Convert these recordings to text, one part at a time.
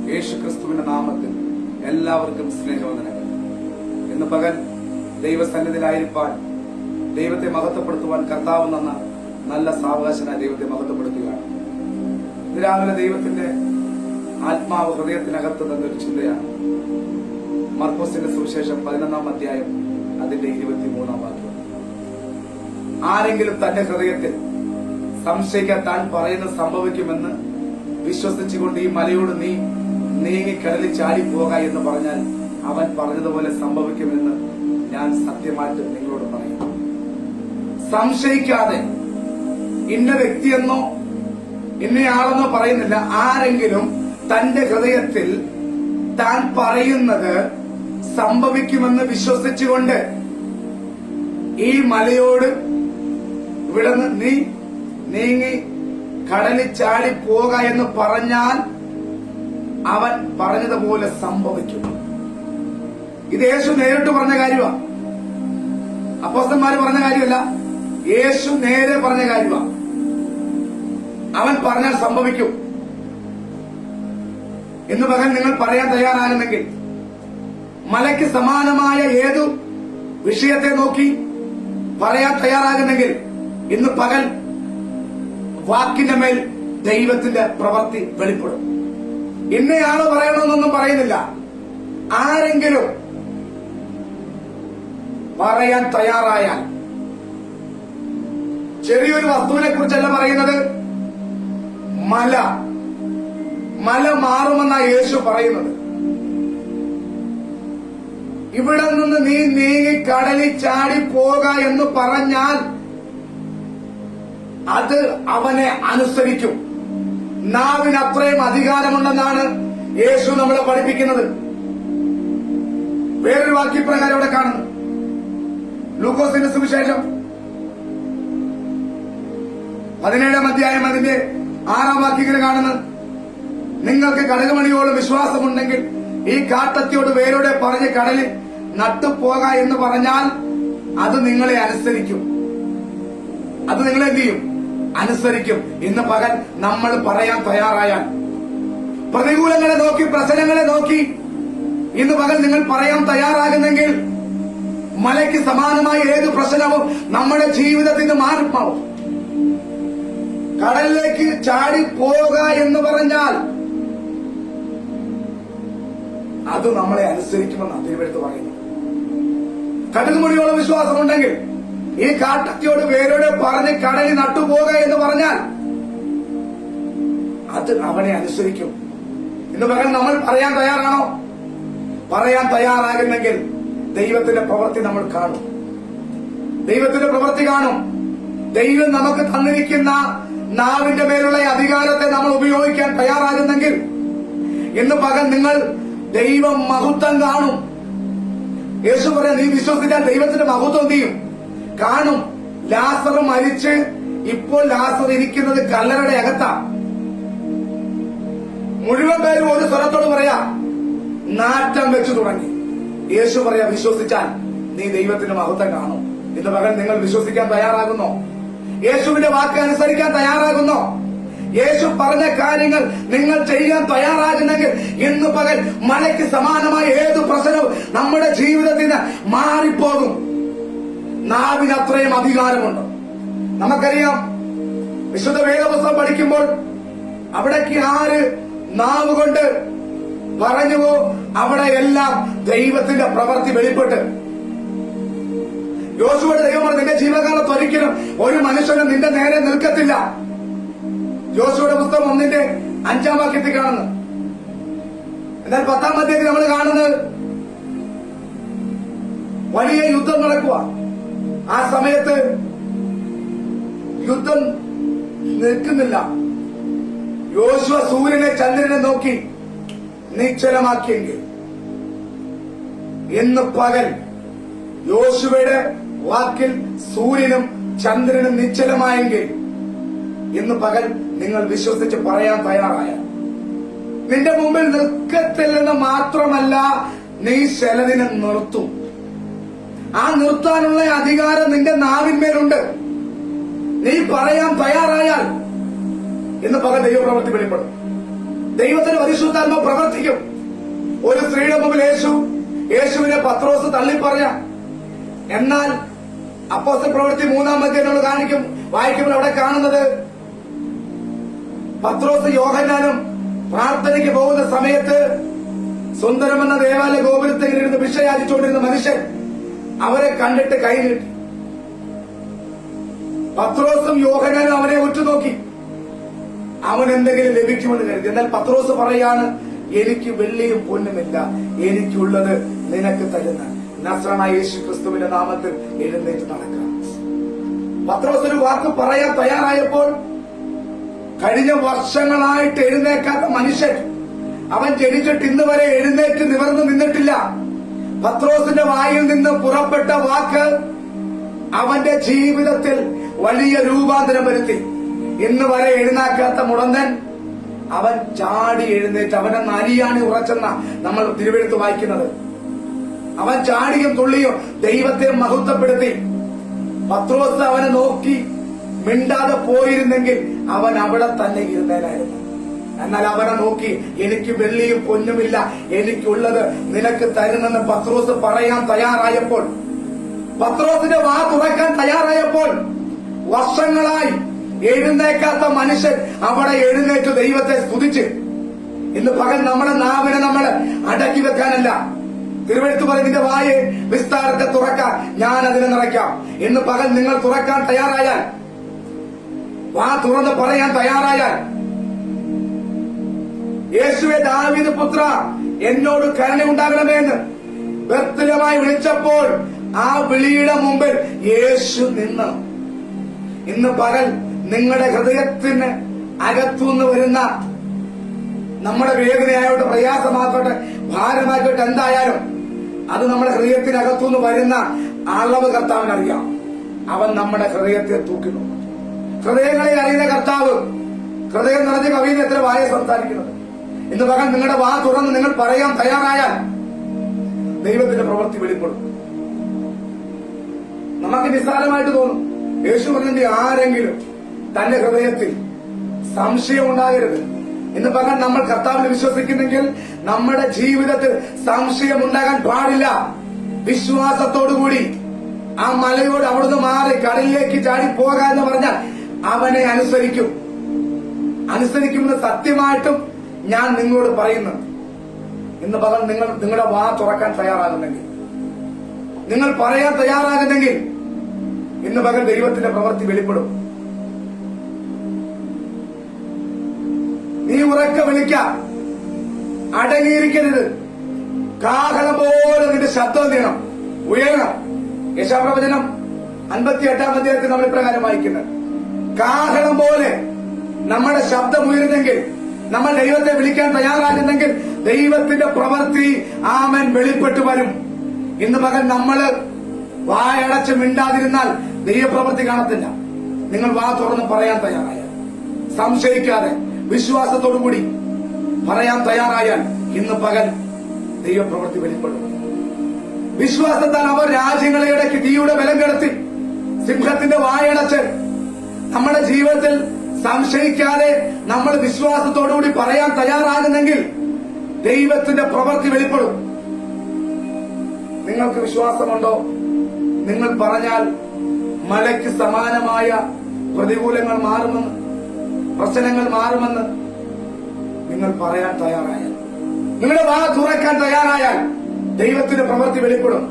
യേശുക്രിസ്തുവിന്റെ നാമത്തിൽ എല്ലാവർക്കും സ്നേഹവന്ദനങ്ങൾ. ഇന്ന് പകൽ ദൈവസന്നിധിയിലായിരിക്കാൻ, ദൈവത്തെ മഹത്വപ്പെടുത്തുവാൻ കർത്താവ് തന്ന നല്ല സാവകാശനായി ദൈവത്തെ മഹത്വപ്പെടുത്തുകയാണ്. ഇന്ന് രാവിലെ ദൈവത്തിന്റെ ആത്മാവ് ഹൃദയത്തിനകത്ത് തന്നൊരു ചിന്തയാണ്. മർക്കോസിന്റെ സുവിശേഷം 11-ാം അധ്യായം അതിന്റെ 23-ാം വാക്യം. ആരെങ്കിലും തന്റെ ഹൃദയത്തിൽ സംശയിക്കാൻ താൻ പറയുന്നത് സംഭവിക്കുമെന്ന് വിശ്വസിച്ചുകൊണ്ട് ഈ മലയോട് നീ നീങ്ങി കടലിൽ ചാടിപ്പോക എന്ന് പറഞ്ഞാൽ അവൻ പറഞ്ഞതുപോലെ സംഭവിക്കുമെന്ന് ഞാൻ സത്യമായിട്ട് നിങ്ങളോട് പറയുന്നു. സംശയിക്കാതെ ഇന്ന വ്യക്തിയെന്നോ ഇന്നയാളെന്നോ പറയുന്നില്ല. ആരെങ്കിലും തന്റെ ഹൃദയത്തിൽ താൻ പറയുന്നത് സംഭവിക്കുമെന്ന് വിശ്വസിച്ചുകൊണ്ട് ഈ മലയോട് ഇവിടെ നീ നീങ്ങി കടലിൽ ചാടി പോക എന്ന് പറഞ്ഞാൽ അവൻ പറഞ്ഞതുപോലെ സംഭവിക്കും. ഇത് യേശു നേരിട്ട് പറഞ്ഞ കാര്യമാണ്. അപ്പോസ്തലന്മാര് പറഞ്ഞ കാര്യമല്ല, യേശു നേരെ പറഞ്ഞ കാര്യമാണ്. അവൻ പറഞ്ഞാൽ സംഭവിക്കും. ഇന്ന് പകൽ നിങ്ങൾ പറയാൻ തയ്യാറാകുന്നെങ്കിൽ, മലയ്ക്ക് സമാനമായ ഏതു വിഷയത്തെ നോക്കി പറയാൻ തയ്യാറാകുന്നെങ്കിൽ, ഇന്ന് പകൽ വാക്കിന്റെ മേൽ ദൈവത്തിന്റെ പ്രവൃത്തി വെളിപ്പെടും. ഇന്നയാള് പറയണമെന്നൊന്നും പറയുന്നില്ല. ആരെങ്കിലും പറയാൻ തയ്യാറായാൽ, ചെറിയൊരു വസ്തുവിനെ കുറിച്ചല്ല പറയുന്നത്, മല മാറുമെന്നാണ് യേശു പറയുന്നത്. ഇവിടെ നിന്ന് നീ നീങ്ങി കടലിൽ ചാടി പോക എന്ന് പറഞ്ഞാൽ അത് അവനെ അനുസരിക്കും. നാവിന് അത്രയും അധികാരമുണ്ടെന്നാണ് യേശു നമ്മളെ പഠിപ്പിക്കുന്നത്. വേറൊരു വാക്യപ്രകാരം ഇവിടെ കാണുന്നു. ലൂക്കോസിന്റെ സുവിശേഷം 17-ാം അധ്യായം അതിന്റെ 6-ാം വാക്യത്തിൽ കാണുന്നത്, നിങ്ങൾക്ക് കടകുമണിയോളം വിശ്വാസമുണ്ടെങ്കിൽ ഈ കാട്ടത്തിയോട് വേരോടെ പറഞ്ഞ് കടലിൽ നട്ടുപോക എന്ന് പറഞ്ഞാൽ അത് നിങ്ങളെ അനുസരിക്കും. അത് നിങ്ങളെ എന്ത് ചെയ്യും? അനുസരിക്കും. ഇന്ന് പകൽ നമ്മൾ പറയാൻ തയ്യാറായാൽ, പ്രതികൂലങ്ങളെ നോക്കി, പ്രശ്നങ്ങളെ നോക്കി ഇന്ന് പകൽ നിങ്ങൾ പറയാൻ തയ്യാറാകുന്നെങ്കിൽ, മലയ്ക്ക് സമാനമായ ഏത് പ്രശ്നവും നമ്മുടെ ജീവിതത്തിൽ നിന്ന് മാറിപ്പോവും. കടലിലേക്ക് ചാടി പോവുക എന്ന് പറഞ്ഞാൽ അത് നമ്മളെ അനുസരിക്കുമെന്ന് തിരുവെടുത്ത് പറയുന്നു. കടുകുമണിയോളം വിശ്വാസമുണ്ടെങ്കിൽ ഈ കാട്ടത്തിയോട് വേരോടെ പറഞ്ഞ് കടലിൽ നട്ടുപോക എന്ന് പറഞ്ഞാൽ അത് അവനെ അനുസരിക്കും. ഇന്ന് പകൽ നമ്മൾ പറയാൻ തയ്യാറാണോ? പറയാൻ തയ്യാറാകുന്നെങ്കിൽ ദൈവത്തിന്റെ പ്രവൃത്തി നമ്മൾ കാണും. ദൈവത്തിന്റെ പ്രവൃത്തി കാണും. ദൈവം നമുക്ക് തന്നിരിക്കുന്ന നാവിന്റെ മേലുള്ള അധികാരത്തെ നമ്മൾ ഉപയോഗിക്കാൻ തയ്യാറാകുന്നെങ്കിൽ ഇന്ന് പകൽ നിങ്ങൾ ദൈവം മഹത്വം കാണും. യേശു പറയാം, നീ വിശ്വസിച്ചാൽ ദൈവത്തിന്റെ മഹത്വം ചെയ്യും കാണും. ലാസർ മരിച്ച് ഇപ്പോൾ ലാസർ ഇരിക്കുന്നത് കല്ലറയുടെ അകത്താ. മുഴുവൻ പേരും ഒരു സ്വരത്തോട് പറയാ, നാറ്റം വെച്ചു തുടങ്ങി. യേശു പറയാ, വിശ്വസിച്ചാൽ നീ ദൈവത്തിന്റെ മഹത്വം കാണും. ഇന്ന് പകൽ നിങ്ങൾ വിശ്വസിക്കാൻ തയ്യാറാകുന്നോ? യേശുവിന്റെ വാക്ക് അനുസരിക്കാൻ തയ്യാറാകുന്നോ? യേശു പറഞ്ഞ കാര്യങ്ങൾ നിങ്ങൾ ചെയ്യാൻ തയ്യാറാകുന്നെങ്കിൽ ഇന്ന് പകൽ മലയ്ക്ക് സമാനമായ ഏതു പ്രശ്നവും നമ്മുടെ ജീവിതത്തിൽ നിന്ന് മാറിപ്പോകും. നാവിന് അത്രയും അധികാരമുണ്ട്. നമുക്കറിയാം, വിശുദ്ധ വേദപുസ്തകം പഠിക്കുമ്പോൾ അവിടേക്ക് ആര് നാവ് കൊണ്ട് പറഞ്ഞുവോ അവിടെ എല്ലാം ദൈവത്തിന്റെ പ്രവൃത്തി വെളിപ്പെട്ട്. യോശുവയുടെ ദൈവം പറഞ്ഞു, നിന്റെ ജീവകാലത്ത് ഒരിക്കലും ഒരു മനുഷ്യനും നിന്റെ നേരെ നിൽക്കത്തില്ല. യോശുവയുടെ പുസ്തകം 1-ന്റെ 5-ാം വാക്യത്തിൽ കാണുന്നു. എന്നാൽ 10-ാം അധ്യായത്തിൽ നമ്മൾ കാണുന്നത് വലിയ യുദ്ധം നടക്കുക. ആ സമയത്ത് യുദ്ധം നിൽക്കുന്നില്ല. യോശുവ സൂര്യനെ ചന്ദ്രനെ നോക്കി നിശ്ചലമാക്കിയെങ്കിൽ ഇന്ന് പകൽ യോശുവയുടെ വാക്കിൽ സൂര്യനും ചന്ദ്രനും നിശ്ചലമായെങ്കിൽ ഇന്ന് പകൽ നിങ്ങൾ വിശ്വസിച്ച് പറയാൻ തയ്യാറായ, നിന്റെ മുമ്പിൽ നിൽക്കത്തില്ലെന്ന് മാത്രമല്ല, നീ ശലതിനെ നിർത്തും. ആ നിർത്താനുള്ള അധികാരം നിന്റെ നാവിന്മേലുണ്ട്. നീ പറയാൻ തയ്യാറായാൽ ഇന്ന് പകൽ ദൈവപ്രവൃത്തി വെളിപ്പെടും. ദൈവത്തിന് പരിശുദ്ധാത്മ പ്രവർത്തിക്കും. ഒരു സ്ത്രീയുടെ മുമ്പിൽ യേശുവിനെ പത്രോസ് തള്ളിപ്പറഞ്ഞ, എന്നാൽ അപ്പോസ്തല പ്രവൃത്തി 3-ാം അധ്യായം നമ്മൾ വായിക്കുമ്പോൾ അവിടെ കാണുന്നത് പത്രോസ് യോഹന്നാനും പ്രാർത്ഥനയ്ക്ക് പോകുന്ന സമയത്ത് സുന്ദരമെന്ന ദേവാലയ ഗോപുരത്തിൽ ഇരുന്ന് ഭിക്ഷ യാചിച്ചുകൊണ്ടിരുന്ന മനുഷ്യൻ അവരെ കണ്ടിട്ട് കൈ നീട്ടി. പത്രോസും യോഹന്നാനും അവനെ ഉറ്റുനോക്കി. അവൻ എന്തെങ്കിലും ലഭിക്കുമെന്ന് കരുതി. എന്നാൽ പത്രോസ് പറയാണ്, എനിക്ക് വെള്ളിയും പൊന്നുമില്ല, എനിക്കുള്ളത് നിനക്ക് തരുന്ന നസ്രായനായ യേശു ക്രിസ്തുവിന്റെ നാമത്തിൽ എഴുന്നേറ്റ് നടക്കാം. പത്രോസ് ഒരു വാക്ക് പറയാൻ തയ്യാറായപ്പോൾ കഴിഞ്ഞ വർഷങ്ങളായിട്ട് എഴുന്നേക്കാത്ത മനുഷ്യൻ, അവൻ ജനിച്ചിട്ട് ഇന്ന് വരെ എഴുന്നേറ്റ് നിവർന്നു നിന്നിട്ടില്ല. പത്രോസിന്റെ വായിൽ നിന്ന് പുറപ്പെട്ട വാക്ക് അവന്റെ ജീവിതത്തിൽ വലിയ രൂപാന്തരം വരുത്തി. ഇന്ന് വരെ എഴുന്നേക്കാത്ത മുടന്തൻ അവൻ ചാടി എഴുന്നേറ്റ്, അവനെ നരിയാണി ഉറച്ചെന്ന നമ്മൾ തിരുവെഴുത്ത് വായിക്കുന്നത്. അവൻ ചാടിയും തുള്ളിയും ദൈവത്തെ മഹത്വപ്പെടുത്തി. പത്രോസ് അവനെ നോക്കി മിണ്ടാതെ പോയിരുന്നെങ്കിൽ അവൻ അവിടെ തന്നെ ഇരുന്നേനായിരുന്നു. എന്നാൽ അവനെ നോക്കി, എനിക്ക് വെള്ളിയും പൊന്നുമില്ല, എനിക്കുള്ളത് നിനക്ക് തരുന്നെന്ന് പത്രോസ് പറയാൻ തയ്യാറായപ്പോൾ, പത്രോസിന്റെ വാ തുറക്കാൻ തയ്യാറായപ്പോൾ, വർഷങ്ങളായി എഴുന്നേക്കാത്ത മനുഷ്യൻ അവിടെ എഴുന്നേറ്റ് ദൈവത്തെ സ്തുതിച്ച്. ഇന്ന് പകൽ നമ്മുടെ നാവിനെ നമ്മൾ അടക്കി വെക്കാനല്ല, തിരുവെഴുത്ത് പറയുന്നതിന്റെ വായെ വിസ്താരത്തെ തുറക്കാൻ ഞാൻ അതിനെ നിറയ്ക്കാം. ഇന്ന് പകൽ നിങ്ങൾ തുറക്കാൻ തയ്യാറായാൽ, വാ തുറന്ന് പറയാൻ തയ്യാറായാൽ, യേശുവേ ദാവീദ് പുത്ര എന്നോട് കരുണയുണ്ടാകണമേ എന്ന് വ്യക്തമായി വിളിച്ചപ്പോൾ ആ വിളിയുടെ മുമ്പിൽ യേശു നിന്ന്. ഇന്ന് പകൽ നിങ്ങളുടെ ഹൃദയത്തിന് അകത്തുനിന്ന് വരുന്ന നമ്മുടെ വേദനയായോട്ടെ, പ്രയാസമാക്കോട്ടെ, ഭാരമാക്കോട്ടെ, എന്തായാലും അത് നമ്മുടെ ഹൃദയത്തിനകത്തുനിന്ന് വരുന്ന അളവ് കർത്താവിനറിയാം. അവൻ നമ്മുടെ ഹൃദയത്തെ തൂക്കുന്നു. ഹൃദയങ്ങളെ അറിയുന്ന കർത്താവ്, ഹൃദയം നിറഞ്ഞ കവിയിൽ എത്ര വായ സംസാരിക്കുന്നത്. ഇന്ന് പകൽ നിങ്ങളുടെ വാ തുറന്ന് നിങ്ങൾ പറയാൻ തയ്യാറായാൽ ദൈവത്തിന്റെ പ്രവൃത്തി വെളിപ്പെടും. നമുക്ക് നിസ്സാരമായിട്ട് തോന്നും. യേശു പറഞ്ഞിട്ട് ആരെങ്കിലും തന്റെ ഹൃദയത്തിൽ സംശയം ഉണ്ടാകരുത്. ഇന്ന് പകൽ നമ്മൾ കർത്താവിനെ വിശ്വസിക്കുന്നെങ്കിൽ നമ്മുടെ ജീവിതത്തിൽ സംശയം ഉണ്ടാകാൻ പാടില്ല. വിശ്വാസത്തോടുകൂടി ആ മലയോട് അവിടുന്ന് മാറി കടലിലേക്ക് ചാടി പോകാൻ എന്ന് പറഞ്ഞാൽ അവനെ അനുസരിക്കുമെന്ന് സത്യമായിട്ടും ഞാൻ നിങ്ങളോട് പറയുന്നു. ഇന്ന് പകൽ നിങ്ങൾ നിങ്ങളുടെ വാ തുറക്കാൻ തയ്യാറാകുന്നെങ്കിൽ, നിങ്ങൾ പറയാൻ തയ്യാറാകുന്നെങ്കിൽ ഇന്ന് പകൽ ദൈവത്തിന്റെ പ്രവൃത്തി വെളിപ്പെടും. നീ ഉറക്കെ വിളിക്കാം, അടങ്ങിയിരിക്കരുത്. കാഹളം പോലെ നിന്റെ ശബ്ദം ചെയ്യണം, ഉയരണം. യെശയ്യാപ്രവചനം 58-ാം അധ്യായത്തിൽ നമ്മൾ ഇപ്രകാരം വായിക്കുന്നത്, കാഹളം പോലെ നമ്മുടെ ശബ്ദം ഉയരുന്നെങ്കിൽ, നമ്മൾ ദൈവത്തെ വിളിക്കാൻ തയ്യാറാകുന്നെങ്കിൽ ദൈവത്തിന്റെ പ്രവൃത്തി ആമൻ വെളിപ്പെട്ടു വരും. ഇന്ന് പകൽ നമ്മള് വായടച്ച് മിണ്ടാതിരുന്നാൽ ദൈവപ്രവൃത്തി കാണത്തില്ല. നിങ്ങൾ വാ തുറന്ന് പറയാൻ തയ്യാറായാൽ, സംശയിക്കാതെ വിശ്വാസത്തോടുകൂടി പറയാൻ തയ്യാറായാൽ ഇന്ന് പകൽ ദൈവപ്രവൃത്തി വെളിപ്പെടും. വിശ്വാസത്താൽ അവർ രാജ്യങ്ങളെ ഇടയ്ക്ക് തീയുടെ ബലം കെടുത്തി, സിംഹത്തിന്റെ വായടച്ച്. നമ്മുടെ ജീവിതത്തിൽ സംശയിക്കാതെ നമ്മൾ വിശ്വാസത്തോടുകൂടി പറയാൻ തയ്യാറാകുന്നെങ്കിൽ ദൈവത്തിന്റെ പ്രവൃത്തി വെളിപ്പെടും. നിങ്ങൾക്ക് വിശ്വാസമുണ്ടോ? നിങ്ങൾ പറഞ്ഞാൽ മലയ്ക്ക് സമാനമായ പ്രതികൂലങ്ങൾ മാറുമെന്ന്, പ്രശ്നങ്ങൾ മാറുമെന്ന് നിങ്ങൾ പറയാൻ തയ്യാറായാൽ, നിങ്ങളുടെ വാ തുറക്കാൻ തയ്യാറായാൽ ദൈവത്തിന്റെ പ്രവൃത്തി വെളിപ്പെടും.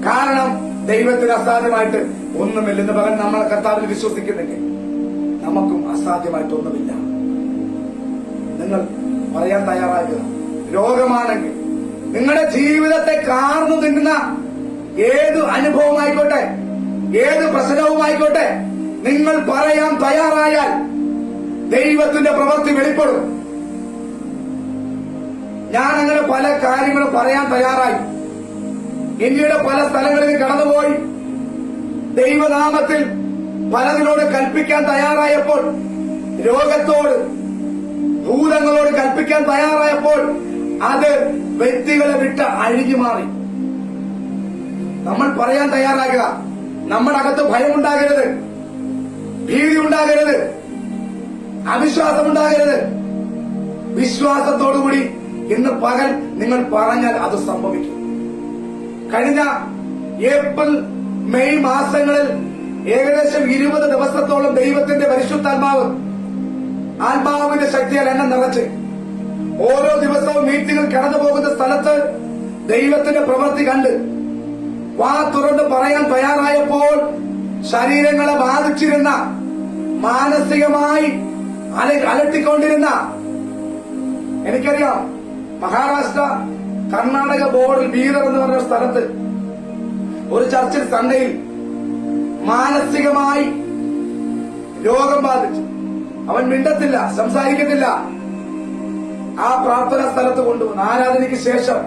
കാരണം ദൈവത്തിന് അസാധ്യമായിട്ട് ഒന്നുമില്ല. ഇന്ന് പകൽ നമ്മൾ കർത്താവിൽ വിശ്വസിക്കുന്നെങ്കിൽ നമുക്കും അസാധ്യമായിട്ടൊന്നുമില്ല. നിങ്ങൾ പറയാൻ തയ്യാറാകുക. രോഗമാണെങ്കിൽ, നിങ്ങളുടെ ജീവിതത്തെ കാർന്നു തിന്നുന്ന ഏത് അനുഭവമായിക്കോട്ടെ, ഏത് പ്രശ്നവുമായിക്കോട്ടെ, നിങ്ങൾ പറയാൻ തയ്യാറായാൽ ദൈവത്തിന്റെ പ്രവൃത്തി വെളിപ്പെടും. ഞാൻ അങ്ങനെ പല കാര്യങ്ങളും പറയാൻ തയ്യാറായി. ഇന്ത്യയുടെ പല സ്ഥലങ്ങളിൽ കടന്നുപോയി ദൈവനാമത്തിൽ പലതിനോട് കൽപ്പിക്കാൻ തയ്യാറായപ്പോൾ, രോഗത്തോട്, ഭൂതങ്ങളോട് കൽപ്പിക്കാൻ തയ്യാറായപ്പോൾ അത് വ്യക്തികളെ വിട്ട് അഴുകി മാറി. നമ്മൾ പറയാൻ തയ്യാറാകുക. നമ്മുടെ അകത്ത് ഭയമുണ്ടാകരുത്, ഭീതി ഉണ്ടാകരുത്, അവിശ്വാസമുണ്ടാകരുത്. വിശ്വാസത്തോടുകൂടി ഇന്ന് പകൽ നിങ്ങൾ പറഞ്ഞാൽ അത് സംഭവിക്കും. കഴിഞ്ഞ ഏപ്രിൽ മെയ് മാസങ്ങളിൽ ഏകദേശം 20 ദിവസത്തോളം ദൈവത്തിന്റെ ആത്മാവിന്റെ ശക്തിയാൽ എന്നെ നിറച്ച് ഓരോ ദിവസവും മീറ്റിംഗിൽ കടന്നു പോകുന്ന സ്ഥലത്ത് ദൈവത്തിന്റെ പ്രവൃത്തി കണ്ട് വാ തുറന്ന് പറയാൻ തയ്യാറായപ്പോൾ ശരീരങ്ങളെ ബാധിച്ചിരുന്ന, മാനസികമായി അലട്ടിക്കൊണ്ടിരുന്ന, എനിക്കറിയാം മഹാരാഷ്ട്ര കർണാടക ബോർഡിൽ ബീദർ എന്ന് പറഞ്ഞ സ്ഥലത്ത് ഒരു ചർച്ചിൽ സൺഡേയിൽ മാനസികമായി രോഗം ബാധിച്ചു. അവൻ മിണ്ടത്തില്ല, സംസാരിക്കത്തില്ല. ആ പ്രാർത്ഥനാ സ്ഥലത്ത് കൊണ്ടുവന്നു. ആരാധനയ്ക്ക് ശേഷം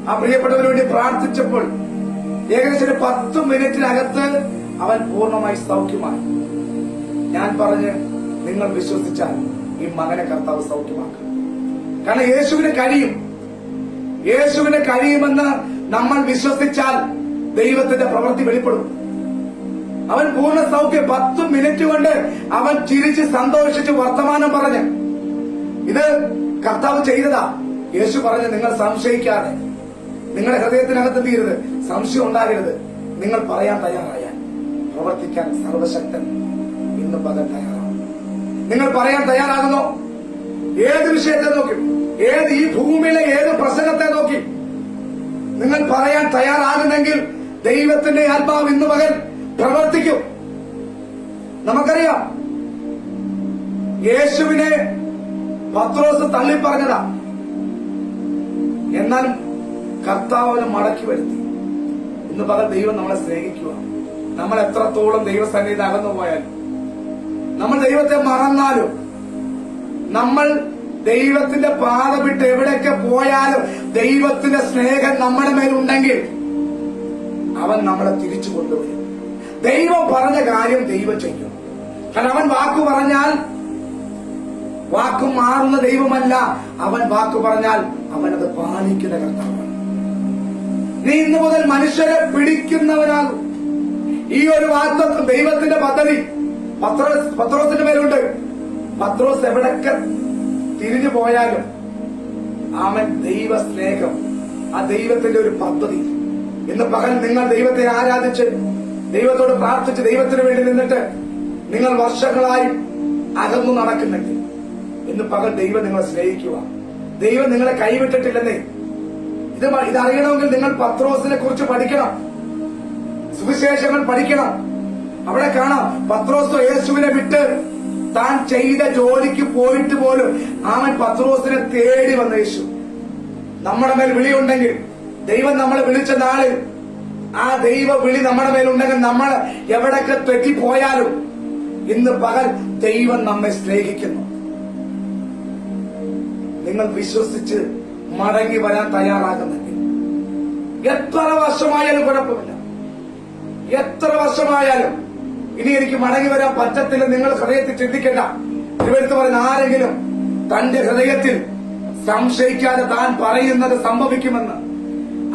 ആ പ്രിയപ്പെട്ടവന് വേണ്ടി പ്രാർത്ഥിച്ചപ്പോൾ ഏകദേശം 10 മിനിറ്റിനകത്ത് അവൻ പൂർണ്ണമായി സൗഖ്യമായി. ഞാൻ പറഞ്ഞ് നിങ്ങൾ വിശ്വസിച്ചാൽ ഈ മകനെ കർത്താവ് സൗഖ്യമാക്കും. കാരണം യേശുവിന് കഴിയുമെന്ന് നമ്മൾ വിശ്വസിച്ചാൽ ദൈവത്തിന്റെ പ്രവൃത്തി വെളിപ്പെടും. അവൻ പൂർണ്ണ സൗഖ്യം. 10 മിനിറ്റ് കൊണ്ട് അവൻ ചിരിച്ച് സന്തോഷിച്ച് വർത്തമാനം പറഞ്ഞ് ഇത് കർത്താവ് ചെയ്തതാ. യേശു പറഞ്ഞ് നിങ്ങൾ സംശയിക്കാതെ, നിങ്ങളുടെ ഹൃദയത്തിനകത്ത് തീരുത്, സംശയം ഉണ്ടാകരുത്. നിങ്ങൾ പറയാൻ തയ്യാറായാൽ പ്രവർത്തിക്കാൻ സർവശക്തൻ ഇന്ന് പകൽ തയ്യാറാണ്. നിങ്ങൾ പറയാൻ തയ്യാറാകുന്നോ? ഏത് വിഷയത്തെ നോക്കി, ഈ ഭൂമിയിലെ ഏത് പ്രസംഗത്തെ നോക്കി നിങ്ങൾ പറയാൻ തയ്യാറാകുന്നെങ്കിൽ ദൈവത്തിന്റെ ആത്മാവ് ഇന്ന് പകൽ പ്രവർത്തിക്കും. നമുക്കറിയാം യേശുവിനെ പത്രോസ് തള്ളിപ്പറഞ്ഞതാ. എന്നാൽ കർത്താവിനെ മടക്കി വരുത്തി. ഇന്ന് പകൽ ദൈവം നമ്മളെ സ്നേഹിക്കുക. നമ്മൾ എത്രത്തോളം ദൈവസന്നിധി അകന്നു പോയാലും, നമ്മൾ ദൈവത്തെ മറന്നാലും, നമ്മൾ ദൈവത്തിന്റെ പാത വിട്ട് എവിടെയൊക്കെ പോയാലും ദൈവത്തിന്റെ സ്നേഹം നമ്മുടെ മേലുണ്ടെങ്കിൽ അവൻ നമ്മളെ തിരിച്ചു കൊണ്ടുവരും. ദൈവം പറഞ്ഞ കാര്യം ദൈവം ചെയ്യും. കാരണം അവൻ വാക്കു പറഞ്ഞാൽ വാക്കു മാറുന്ന ദൈവമല്ല. അവൻ വാക്കു പറഞ്ഞാൽ അവനത് പാലിക്കുന്ന കർത്താവാണ്. നീ ഇന്നു മുതൽ മനുഷ്യരെ പിടിക്കുന്നവനാകും. ഈ ഒരു വാഗ്ദത്തം ദൈവത്തിന്റെ പദ്ധതി പത്രോസിന്റെ മേലുണ്ട്. പത്രോസ് എവിടൊക്കെ തിരിഞ്ഞു പോയാലും അവൻ ദൈവ സ്നേഹം, ആ ദൈവത്തിന്റെ ഒരു പദ്ധതി. ഇന്ന് പകൽ നിങ്ങൾ ദൈവത്തെ ആരാധിച്ച്, ദൈവത്തോട് പ്രാർത്ഥിച്ച്, ദൈവത്തിന് വേണ്ടി നിന്നിട്ട് നിങ്ങൾ വർഷങ്ങളായി അകന്നു നടക്കുന്നെങ്കിൽ ഇന്ന് പകൽ ദൈവം നിങ്ങളെ സ്നേഹിക്കുക. ദൈവം നിങ്ങളെ കൈവിട്ടിട്ടില്ലെന്നേ. ഇതറിയണമെങ്കിൽ നിങ്ങൾ പത്രോസിനെ കുറിച്ച് പഠിക്കണം, സുവിശേഷങ്ങൾ പഠിക്കണം. അവിടെ കാണാം പത്രോസ് യേശുവിനെ വിട്ട് താൻ ചെയ്ത ജോലിക്ക് പോയിട്ട് പോലും അവൻ പത്രോസിനെ തേടി വന്ന യേശു. നമ്മുടെ മേൽ വിളിയുണ്ടെങ്കിൽ, ദൈവം നമ്മളെ വിളിച്ച നാളിൽ ആ ദൈവ വിളി നമ്മുടെ മേലുണ്ടെങ്കിൽ നമ്മൾ എവിടൊക്കെ തെറ്റിപ്പോയാലും ഇന്ന് പകൽ ദൈവം നമ്മെ സ്നേഹിക്കുന്നു. നിങ്ങൾ വിശ്വസിച്ച് മടങ്ങി വരാൻ തയ്യാറാകുന്നെങ്കിൽ എത്ര വർഷമായാലും കുഴപ്പമില്ല. എത്ര വർഷമായാലും ഇനി എനിക്ക് മടങ്ങി വരാൻ പറ്റത്തില്ല നിങ്ങൾ ഹൃദയത്തിൽ ചിന്തിക്കേണ്ട. തിരുവഴുത്ത് പറയുന്ന ആരെങ്കിലും തന്റെ ഹൃദയത്തിൽ സംശയിക്കാതെ താൻ പറയുന്നത് സംഭവിക്കുമെന്ന്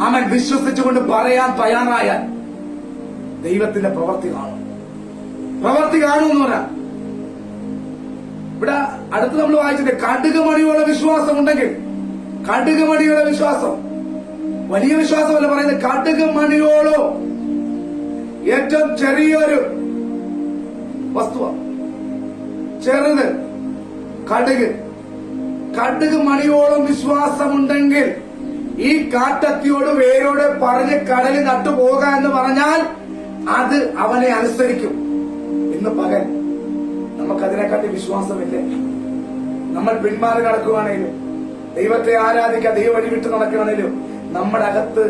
അവൻ വിശ്വസിച്ചുകൊണ്ട് പറയാൻ തയ്യാറായാൽ ദൈവത്തിന്റെ പ്രവൃത്തി കാണും. പ്രവൃത്തി കാണുമെന്ന് പറയാം. ഇവിടെ അടുത്ത് നമ്മൾ വായിച്ചിട്ട് കടുകുമണിയോളം വിശ്വാസം ഉണ്ടെങ്കിൽ, കടുകുമണിയുടെ വിശ്വാസം, വലിയ വിശ്വാസമല്ല പറയുന്നത്, കടുകുമണിയോളോ ഏറ്റവും ചെറിയൊരു വസ്തുവാണ്, ചെറുത് കടുക് മണിയോളം വിശ്വാസമുണ്ടെങ്കിൽ ഈ കാട്ടത്തിയോട് വേരോട് പറഞ്ഞ് കടലിൽ നട്ടുപോക എന്ന് പറഞ്ഞാൽ അത് അവനെ അനുസരിക്കും. ഇന്ന് പകൽ നമുക്കതിനെക്കാട്ടി വിശ്വാസമില്ലേ? നമ്മൾ പിന്മാറി നടക്കുകയാണെങ്കിലും, ദൈവത്തെ ആരാധിക്കാൻ ദൈവം വഴി വിട്ട് നടക്കുകയാണെങ്കിലും നമ്മുടെ അകത്ത്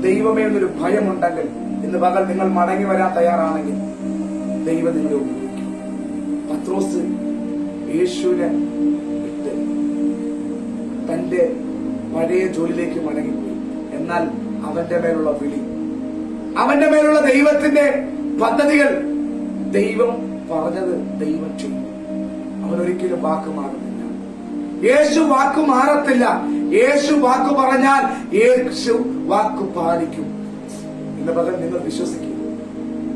ദൈവമേ എന്നൊരു ഭയമുണ്ടെങ്കിൽ ഇന്ന് പകൽ നിങ്ങൾ മടങ്ങി വരാൻ തയ്യാറാണെങ്കിൽ ദൈവം നിങ്ങളെ ഉപയോഗിക്കും. പത്രോസ് യേശുവിനെ വിട്ട് തന്റെ പഴയ ജോലിയിലേക്ക് മടങ്ങിപ്പോയി. എന്നാൽ അവന്റെ മേലുള്ള വിളി, അവന്റെ മേലുള്ള ദൈവത്തിന്റെ പദ്ധതികൾ, ദൈവം പറഞ്ഞത് ദൈവം ചെയ്യും. അവനൊരിക്കലും വാക്ക് മാറുന്നില്ല. യേശു വാക്ക് മാറത്തില്ല. യേശു വാക്ക് പറഞ്ഞാൽ യേശു വാക്ക് പാലിക്കും. ഇന്ന് പകൽ നിങ്ങൾ വിശ്വസിക്കും.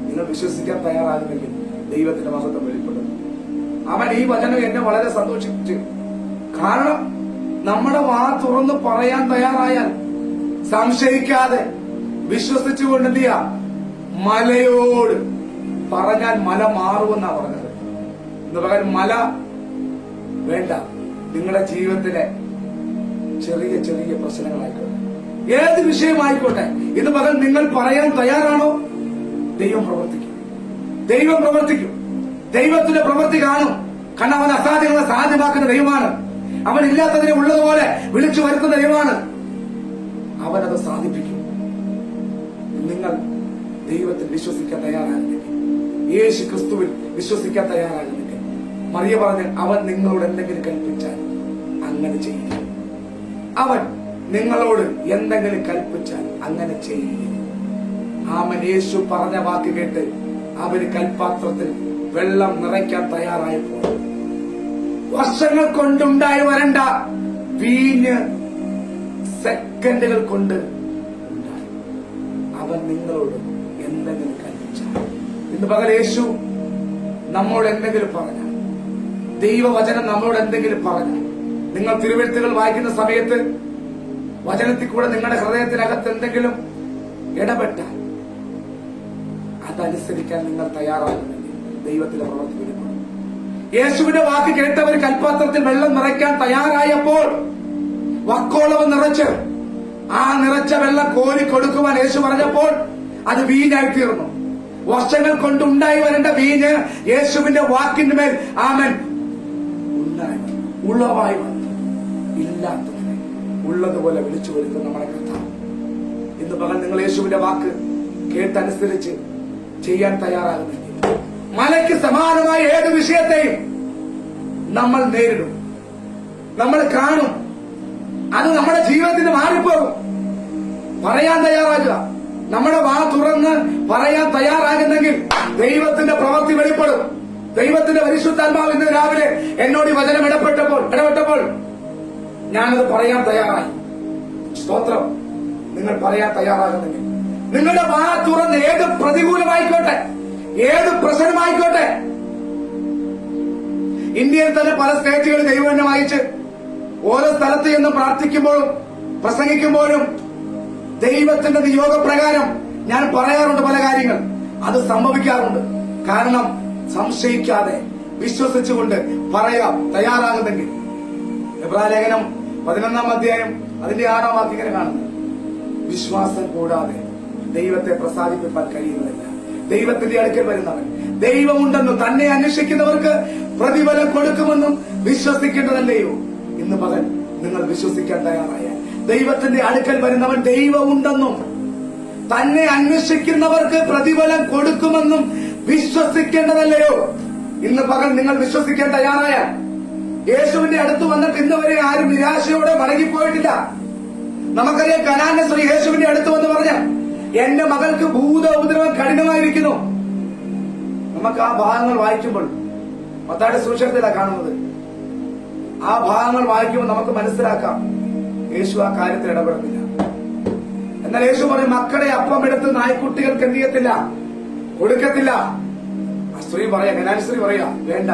നിങ്ങൾ വിശ്വസിക്കാൻ തയ്യാറാകുന്നെങ്കിൽ ദൈവത്തിന്റെ മഹത്വം വെളിപ്പെടും. അവൻ ഈ വചനം എന്നെ വളരെ സന്തോഷിപ്പിച്ചു. കാരണം നമ്മുടെ വാ തുറന്ന് പറയാൻ തയ്യാറായാൽ, സംശയിക്കാതെ വിശ്വസിച്ചുകൊണ്ട് എന്ത് ചെയ്യാം, മലയോട് പറഞ്ഞാൽ മല മാറുമെന്നാ പറഞ്ഞത്. എന്ന് പറയാൻ മല വേണ്ട, നിങ്ങളുടെ ജീവിതത്തിലെ ചെറിയ ചെറിയ പ്രശ്നങ്ങളായിക്കോട്ടെ, ഏത് വിഷയമായിക്കോട്ടെ, ഇത് പകൽ നിങ്ങൾ പറയാൻ തയ്യാറാണോ? ദൈവം പ്രവർത്തിക്കും. ദൈവം പ്രവർത്തിക്കും. ദൈവത്തിന്റെ പ്രവൃത്തി കാണും. കാരണം അവൻ അസാധ്യങ്ങളെ സാധ്യമാക്കുന്ന ദൈവമാണ്. അവൻ ഇല്ലാത്തതിനെ ഉള്ളതുപോലെ വിളിച്ചു വരുത്തുന്ന ദൈവമാണ്. അവനത് സാധിപ്പിക്കും. നിങ്ങൾ ദൈവത്തിൽ വിശ്വസിക്കാൻ തയ്യാറാകുന്നില്ല, യേശു ക്രിസ്തുവിൽ വിശ്വസിക്കാൻ തയ്യാറാകുന്നില്ല. മറിയ പറഞ്ഞ, അവൻ നിങ്ങളോട് എന്തെങ്കിലും കൽപ്പിച്ചാൽ അങ്ങനെ ചെയ്യില്ല. അവൻ നിങ്ങളോട് എന്തെങ്കിലും കൽപ്പിച്ചാൽ അങ്ങനെ ചെയ്യില്ല. ആമൻ. യേശു പറഞ്ഞ വാക്ക് കേട്ട് അവര് കൽപാത്രത്തിൽ വെള്ളം നിറയ്ക്കാൻ തയ്യാറായപ്പോൾ വർഷങ്ങൾ കൊണ്ടുണ്ടായി വരണ്ട വീഞ്ഞ് സെക്കൻഡുകൾ കൊണ്ട് ഉണ്ടായി. അവൻ നിങ്ങളോട് എന്തെങ്കിലും കൽപ്പിച്ചാൽ, ഇന്ന് പകൽ യേശു നമ്മോട് എന്തെങ്കിലും പറഞ്ഞാൽ, ദൈവവചനം നമ്മളോട് എന്തെങ്കിലും പറഞ്ഞാൽ, നിങ്ങൾ തിരുവെഴുത്തുകൾ വായിക്കുന്ന സമയത്ത് വചനത്തിൽ കൂടെ നിങ്ങളുടെ ഹൃദയത്തിനകത്ത് എന്തെങ്കിലും ഇടപെട്ടാൽ അതനുസരിക്കാൻ നിങ്ങൾ തയ്യാറാകുന്നെങ്കിൽ ദൈവത്തിന്റെ പ്രവൃത്തി വെളിപ്പെടും. യേശുവിന്റെ വാക്ക് കേട്ടവർ കൽപാത്രത്തിൽ വെള്ളം നിറയ്ക്കാൻ തയ്യാറായപ്പോൾ വക്കോളവ് നിറച്ച് ആ നിറച്ച വെള്ളം കോരി കൊടുക്കുവാൻ യേശു പറഞ്ഞപ്പോൾ അത് വീഞ്ഞായി തീർന്നു. വർഷങ്ങൾ കൊണ്ടുണ്ടായി വരേണ്ട വീഞ്ഞ് യേശുവിന്റെ വാക്കിന്റെ മേൽ ആമൻ ഉണ്ടായി, ഉളവായി വന്നു. ഇല്ലാത്തതിനെ ഉള്ളതുപോലെ വിളിച്ചു വരുത്തുന്ന നമ്മുടെ കർത്താവ്. ഇന്ന് പകൽ നിങ്ങൾ യേശുവിന്റെ വാക്ക് കേട്ടനുസരിച്ച് ചെയ്യാൻ തയ്യാറാകുന്നെങ്കിൽ മലയ്ക്ക് സമാനമായ ഏത് വിഷയത്തെയും നമ്മൾ നേരിടും, നമ്മൾ കാണും. അത് നമ്മുടെ ജീവിതത്തിന് മാറിപ്പോകും. പറയാൻ തയ്യാറാകുക. നമ്മുടെ വാ തുറന്ന് പറയാൻ തയ്യാറാകുന്നെങ്കിൽ ദൈവത്തിന്റെ പ്രവൃത്തി വെളിപ്പെടും. ദൈവത്തിന്റെ പരിശുദ്ധാത്മാവ് ഇന്ന് രാവിലെ എന്നോട് ഈ വചനം ഇടപെട്ടപ്പോൾ ഞാനത് പറയാൻ തയ്യാറായി. സ്തോത്രം. നിങ്ങൾ പറയാൻ തയ്യാറാകുന്നെങ്കിൽ നിങ്ങളുടെ വാ തുറന്ന് ഏത് പ്രതികൂലമായിക്കോട്ടെ, ഏത് പ്രശ്നമായിക്കോട്ടെ. ഇന്ത്യയിൽ തന്നെ പല സ്റ്റേറ്റുകളിൽ ദൈവം വായിച്ച് ഓരോ സ്ഥലത്ത് നിന്ന് പ്രാർത്ഥിക്കുമ്പോഴും പ്രസംഗിക്കുമ്പോഴും ദൈവത്തിന്റെ നിയോഗപ്രകാരം ഞാൻ പറയാറുണ്ട് പല കാര്യങ്ങൾ. അത് സംഭവിക്കാറുണ്ട്. കാരണം സംശയിക്കാതെ വിശ്വസിച്ചുകൊണ്ട് പറയാം തയ്യാറാകുന്നെങ്കിൽ. എബ്രായലേഖനം 11-ാം അധ്യായം അതിന്റെ 6-ാം വാക്യം ഇങ്ങനെ കാണുന്നു, വിശ്വാസം കൂടാതെ ദൈവത്തെ പ്രസാദിപ്പിക്കാൻ കഴിയുന്നതല്ല. ദൈവത്തിന്റെ അടുക്കൽ വരുന്നവൻ ദൈവമുണ്ടെന്നും തന്നെ അന്വേഷിക്കുന്നവർക്ക് പ്രതിഫലം കൊടുക്കുമെന്നും വിശ്വസിക്കേണ്ടതല്ലയോ? ഇന്ന് പകൽ നിങ്ങൾ വിശ്വസിക്കാൻ തയ്യാറായ ദൈവത്തിന്റെ അടുക്കൽ വരുന്നവൻ ദൈവമുണ്ടെന്നും തന്നെ അന്വേഷിക്കുന്നവർക്ക് പ്രതിഫലം കൊടുക്കുമെന്നും വിശ്വസിക്കേണ്ടതല്ലയോ? ഇന്ന് പകൽ നിങ്ങൾ വിശ്വസിക്കാൻ തയ്യാറായ യേശുവിന്റെ അടുത്ത് വന്നിട്ട് ഇന്നുവരെ ആരും നിരാശയോടെ മടങ്ങിപ്പോയിട്ടില്ല. നമുക്കറിയാം, കനാന്റെ സ്ത്രീ യേശുവിന്റെ അടുത്ത് വന്ന് പറഞ്ഞ, എന്റെ മകൾക്ക് ഭൂത ഉപദ്രവം കഠിനമായിരിക്കുന്നു. നമുക്ക് ആ ഭാഗങ്ങൾ വായിക്കുമ്പോൾ മത്തായിയുടെ സുവിശേഷത്തിലാണ് കാണുന്നത്. ആ ഭാഗങ്ങൾ വായിക്കുമ്പോൾ നമുക്ക് മനസ്സിലാക്കാം യേശു ആ കാര്യത്തിൽ ഇടപെടുന്നില്ല. എന്നാൽ യേശു പറയും, മക്കളെ അപ്പം എടുത്ത് നായ്ക്കുട്ടികൾക്ക് എന്ത് ചെയ്യത്തില്ല, കൊടുക്കത്തില്ല. ആ സ്ത്രീ പറയാ, കനാനി സ്ത്രീ പറയാ, വേണ്ട,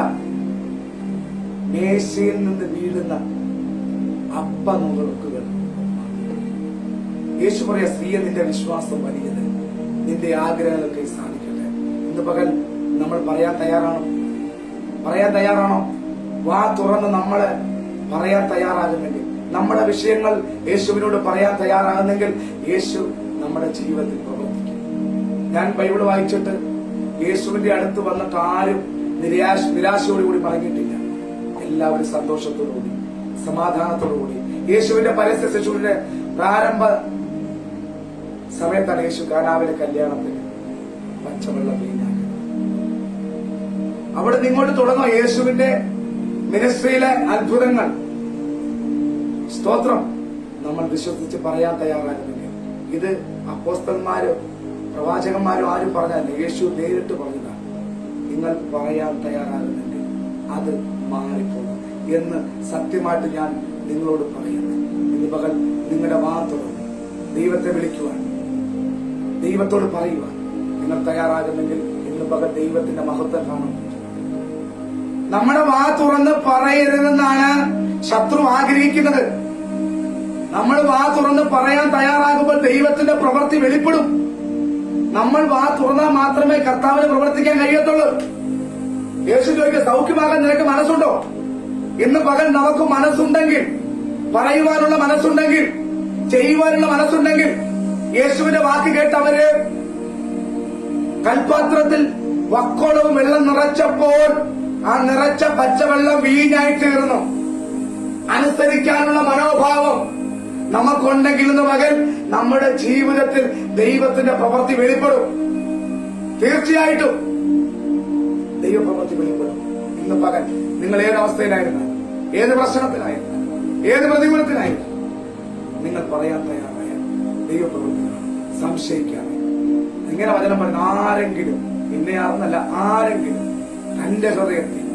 മേശയിൽ നിന്ന് വീഴുന്ന അപ്പ നുറുക്കുകൾ. യേശു പറയാ, സ്ത്രീയെ, നിന്റെ വിശ്വാസം വലിയത്, നിന്റെ ആഗ്രഹങ്ങൾക്ക് സാധിക്കട്ടെ. ഇന്ന് പകൽ നമ്മൾ പറയാൻ തയ്യാറാണോ? പറയാൻ തയ്യാറാണോ? വാ തുറന്ന് നമ്മള് പറയാൻ തയ്യാറാകുന്നെങ്കിൽ, നമ്മുടെ വിഷയങ്ങൾ യേശുവിനോട് പറയാൻ തയ്യാറാകുന്നെങ്കിൽ യേശു നമ്മുടെ ജീവിതത്തിൽ പ്രവർത്തിക്കും. ഞാൻ ബൈബിൾ വായിച്ചിട്ട് യേശുവിന്റെ അടുത്ത് വന്നിട്ട് ആരും നിരാശയോടുകൂടി പറഞ്ഞിട്ടില്ല. എല്ലാവരും സന്തോഷത്തോടുകൂടി സമാധാനത്തോടുകൂടി യേശുവിന്റെ പരസ്യ ശുശ്രൂഷയുടെ പ്രാരംഭ സമയത്താണ് യേശു കാനാവിലെ കല്യാണത്തിന് പച്ചവെള്ളം വീഞ്ഞാക്കുന്നത്. അവിടെ നിങ്ങോട്ട് തുടങ്ങും യേശുവിന്റെ മിനിസ്ട്രിയിലെ അത്ഭുതങ്ങൾ. സ്തോത്രം. നമ്മൾ വിശ്വസിച്ച് പറയാൻ തയ്യാറാകുന്നില്ല. ഇത് അപ്പോസ്തലന്മാരോ പ്രവാചകന്മാരോ ആരും പറഞ്ഞല്ല, യേശു നേരിട്ട് പറഞ്ഞതാണ്. നിങ്ങൾ പറയാൻ തയ്യാറാകുന്നെങ്കിൽ അത് മാറിപ്പോകും എന്ന് സത്യമായിട്ട് ഞാൻ നിങ്ങളോട് പറയുന്നു. ഇന്ന് പകൽ നിങ്ങളുടെ വാ തുറന്ന് ദൈവത്തെ വിളിക്കുവാൻ, ദൈവത്തോട് പറയുവാൻ നിങ്ങൾ തയ്യാറാകുന്നെങ്കിൽ ഇന്ന് പകൽ ദൈവത്തിന്റെ മഹത്വം കാണും. നമ്മുടെ വാ തുറന്ന് പറയരുതെന്നാണ് ശത്രു ആഗ്രഹിക്കുന്നത് നമ്മൾ വാ തുറന്ന് പറയാൻ തയ്യാറാകുമ്പോൾ ദൈവത്തിന്റെ പ്രവൃത്തി വെളിപ്പെടും. നമ്മൾ വാ തുറന്നാൽ മാത്രമേ കർത്താവിന് പ്രവർത്തിക്കാൻ കഴിയത്തുള്ളൂ. യേശു ചോദിക്കുക, സൗഖ്യമാകാൻ നിനക്ക് മനസ്സുണ്ടോ? ഇന്ന് പകൽ നമുക്ക് മനസ്സുണ്ടെങ്കിൽ, പറയുവാനുള്ള മനസ്സുണ്ടെങ്കിൽ, ചെയ്യുവാനുള്ള മനസ്സുണ്ടെങ്കിൽ, യേശുവിന്റെ വാക്ക് കേട്ട് അവര് കൽപാത്രത്തിൽ വക്കോളവും വെള്ളം നിറച്ചപ്പോൾ ആ നിറച്ച പച്ചവെള്ളം വീഞ്ഞായി തീർന്നു. അനുസരിക്കാനുള്ള മനോഭാവം നമുക്കുണ്ടെങ്കിൽ ഇന്ന് പകൽ നമ്മുടെ ജീവിതത്തിൽ ദൈവത്തിന്റെ പ്രവൃത്തി വെളിപ്പെടും. തീർച്ചയായിട്ടും ദൈവപ്രവൃത്തി വെളിപ്പെടും. ഇന്ന് പകൽ നിങ്ങൾ ഏതവസ്ഥയിലായിരുന്നാലും, ഏത് പ്രശ്നത്തിലായിരുന്നാലും, ഏത് പ്രതികൂലത്തിലായിരുന്നാലും നിങ്ങൾ പറയാൻ തയ്യാറായ ദൈവപ്രവൃത്തി സംശയിക്കാതെ ഇങ്ങനെ വചനം പറയുന്ന ആരെങ്കിലും, ഇന്നയാണെന്നല്ല, ആരെങ്കിലും തന്റെ ഹൃദയത്തിൽ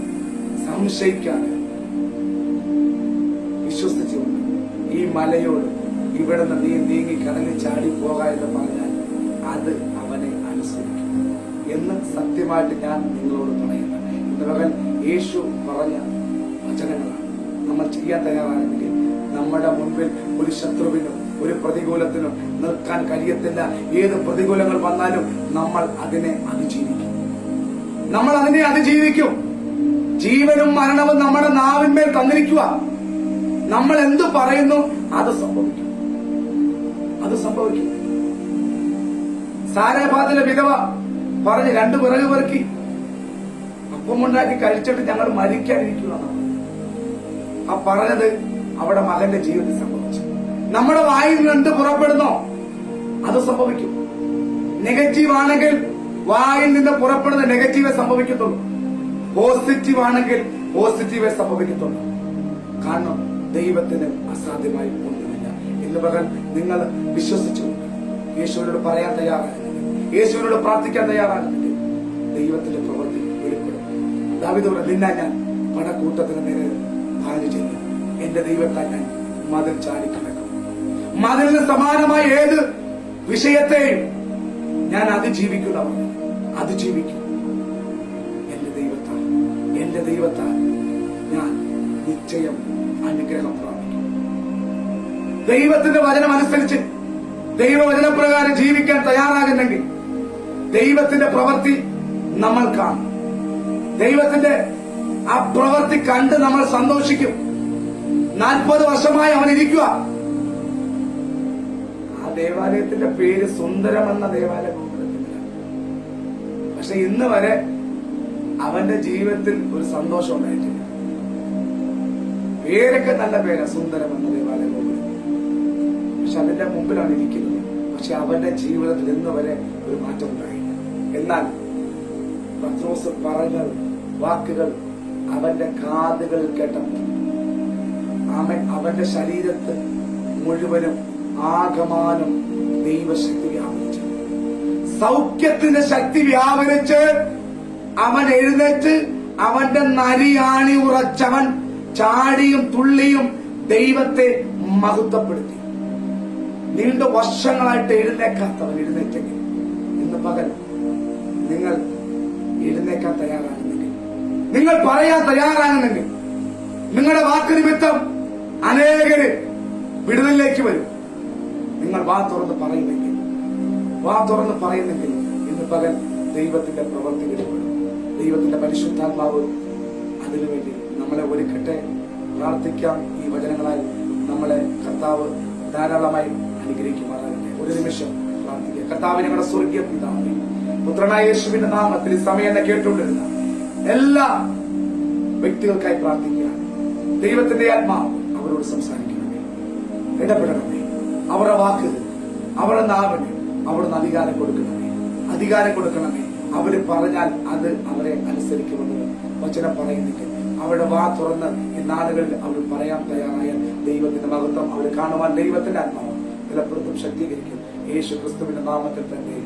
സംശയിക്കാതെ വിശ്വസിച്ചുകൊണ്ട് ഈ മലയോട് ഇവിടുന്ന് നീ നീങ്ങി കടലിൽ ചാടി പോക എന്ന് പറഞ്ഞാൽ അത് അവനെ അനുസരിക്കും എന്ന് സത്യമായിട്ട് ഞാൻ നിങ്ങളോട് പറയുന്നത്. ഇന്ന് പകൽ യേശു പറഞ്ഞ വചനങ്ങളാണ് നമ്മൾ ചെയ്യാൻ തയ്യാറാണെങ്കിൽ നമ്മുടെ മുൻപിൽ ഒരു ശത്രുവിനും ഒരു പ്രതികൂലത്തിനും നിൽക്കാൻ കഴിയത്തില്ല. ഏത് പ്രതികൂലങ്ങൾ വന്നാലും നമ്മൾ അതിനെ അതിജീവിക്കും. നമ്മൾ അതിനെ അതിജീവിക്കും. ജീവനും മരണവും നമ്മുടെ നാവിന്മേൽ തന്നിരിക്കുക. നമ്മൾ എന്തു പറയുന്നു അത് സംഭവിക്കും. അത് സംഭവിക്കും. സാരേഭാത്തിലെ വിധവ പറഞ്ഞ് 2 വിറക് പെറുക്കി അപ്പമുണ്ടാക്കി കഴിച്ചിട്ട് ഞങ്ങൾ മരിക്കാനിരിക്കുക. ആ പറഞ്ഞത് അവിടെ മകന്റെ ജീവിതത്തിൽ സംഭവിച്ചു. നമ്മുടെ വായിൽ നിന്ന് പുറപ്പെടുന്നോ അത് സംഭവിക്കും. നെഗറ്റീവ് ആണെങ്കിൽ വായിൽ നിന്ന് പുറപ്പെടുന്ന നെഗറ്റീവേ സംഭവിക്കത്തുള്ളൂ. പോസിറ്റീവ് ആണെങ്കിൽ പോസിറ്റീവേ സംഭവിക്കത്തുള്ളൂ. കാരണം ദൈവത്തിന് അസാധ്യമായി ഒന്നുമില്ല. ഇന്ന് പകൽ നിങ്ങൾ വിശ്വസിച്ചുകൊണ്ട് യേശുവിനോട് പറയാൻ തയ്യാറാകുന്നെങ്കിൽ, യേശുവിനോട് പ്രാർത്ഥിക്കാൻ തയ്യാറാകുന്നെങ്കിൽ ദൈവത്തിന്റെ പ്രവൃത്തി വെളിപ്പെടും. ദാവീദ് പറഞ്ഞു, നിന്നാ ഞാൻ പടക്കൂട്ടത്തിന് നേരെ ഭാര്യ ചെയ്തു, എന്റെ ദൈവത്താൽ ഞാൻ മതിൽ ചാടിക്കിടക്കും. മതിലിന് സമാനമായ ഏത് വിഷയത്തെയും ഞാൻ അതിജീവിക്കുന്നവർ അതിജീവിക്കും. എന്റെ ദൈവത്താൽ ഞാൻ നിശ്ചയം അനുഗ്രഹം പ്രാപിക്കും. ദൈവത്തിന്റെ വചനം അനുസരിച്ച് ദൈവവചനപ്രകാരം ജീവിക്കാൻ തയ്യാറാകുന്നെങ്കിൽ ദൈവത്തിന്റെ പ്രവൃത്തി നമ്മൾ കാണും. ദൈവത്തിന്റെ ആ പ്രവൃത്തി കണ്ട് നമ്മൾ സന്തോഷിക്കും. 40 വർഷമായി അവൻ ഇരിക്കുക. ആ ദേവാലയത്തിന്റെ പേര് സുന്ദരമെന്ന ദേവാലയം. പക്ഷെ ഇന്ന് വരെ അവന്റെ ജീവിതത്തിൽ ഒരു സന്തോഷം ഉണ്ടായിട്ടില്ല. പേരൊക്കെ നല്ല പേരാ, സുന്ദരമെന്ന ദേവാലയം. പക്ഷെ അതിന്റെ മുമ്പിലാണ് ഇരിക്കുന്നത്. പക്ഷെ അവന്റെ ജീവിതത്തിൽ ഇന്ന് വരെ ഒരു മാറ്റം ഉണ്ടായില്ല. എന്നാൽ പത്രോസ് പറഞ്ഞ വാക്കുകൾ അവന്റെ കാതുകളിൽ കേട്ടപ്പോൾ അവന്റെ ശരീരത്തിൽ മുഴുവനും ആകമാനം ദൈവശക്തി വ്യാപരിച്ചു. സൗഖ്യത്തിന്റെ ശക്തി വ്യാപരിച്ച് അവൻ എഴുന്നേറ്റ് അവന്റെ നരിയാണി ഉറച്ചവൻ ചാടിയും തുള്ളിയും ദൈവത്തെ മഹത്വപ്പെടുത്തി. നീണ്ട വർഷങ്ങളായിട്ട് എഴുന്നേക്കാത്തവൻ എഴുന്നേറ്റെങ്കിൽ ഇന്ന് പകൽ നിങ്ങൾ എഴുന്നേക്കാൻ തയ്യാറാകുന്നെങ്കിൽ, നിങ്ങൾ പറയാൻ തയ്യാറാകുന്നെങ്കിൽ, നിങ്ങളുടെ വാക്ക് നിമിത്തം അനേകര് വിടുതലിലേക്ക് വരും. നിങ്ങൾ വാ തുറന്ന് പറയുന്നെങ്കിൽ ഇന്ന് പകൽ ദൈവത്തിന്റെ പ്രവൃത്തി വെളിപ്പെടും. ദൈവത്തിന്റെ പരിശുദ്ധാത്മാവ് അതിനുവേണ്ടി നമ്മളെ ഒരുക്കട്ടെ. പ്രാർത്ഥിക്കാം. ഈ വചനങ്ങളാൽ നമ്മളെ കർത്താവ് ധാരാളമായി അനുഗ്രഹിക്കുമാറാകട്ടെ. ഒരു നിമിഷം പ്രാർത്ഥിക്കുക. കർത്താവ്, ഞങ്ങളുടെ സ്വർഗീയ പിതാവേ, പുത്രനായ യേശുവിന്റെ നാമത്തിൽ ഈ സമയം എന്നെ കേട്ടുകൊണ്ടിരുന്ന എല്ലാ വ്യക്തികൾക്കായി പ്രാർത്ഥിക്കുകയാണ്. ദൈവത്തിന്റെ ആത്മാവ് അവരോട് സംസാരിക്കണമേ, ഇടപെടണമേ. അവരുടെ വാക്കുകൾ, അവരുടെ നാവിന് അവിടുന്ന് അധികാരം കൊടുക്കണമേ. അവര് പറഞ്ഞാൽ അത് അവരെ അനുസരിക്കുമെന്ന് വചനം പറയുന്നെങ്കിൽ അവരുടെ വാ തുറന്ന് ഈ നാടുകളിൽ അവർ പറയാൻ തയ്യാറായ ദൈവത്തിന്റെ മഹത്വം അവർ കാണുവാൻ ദൈവത്തിന്റെ ആത്മാവ് ബലപ്പെടുത്തും, ശക്തീകരിക്കും. യേശു ക്രിസ്തുവിന്റെ നാമത്തിൽ തന്നെ.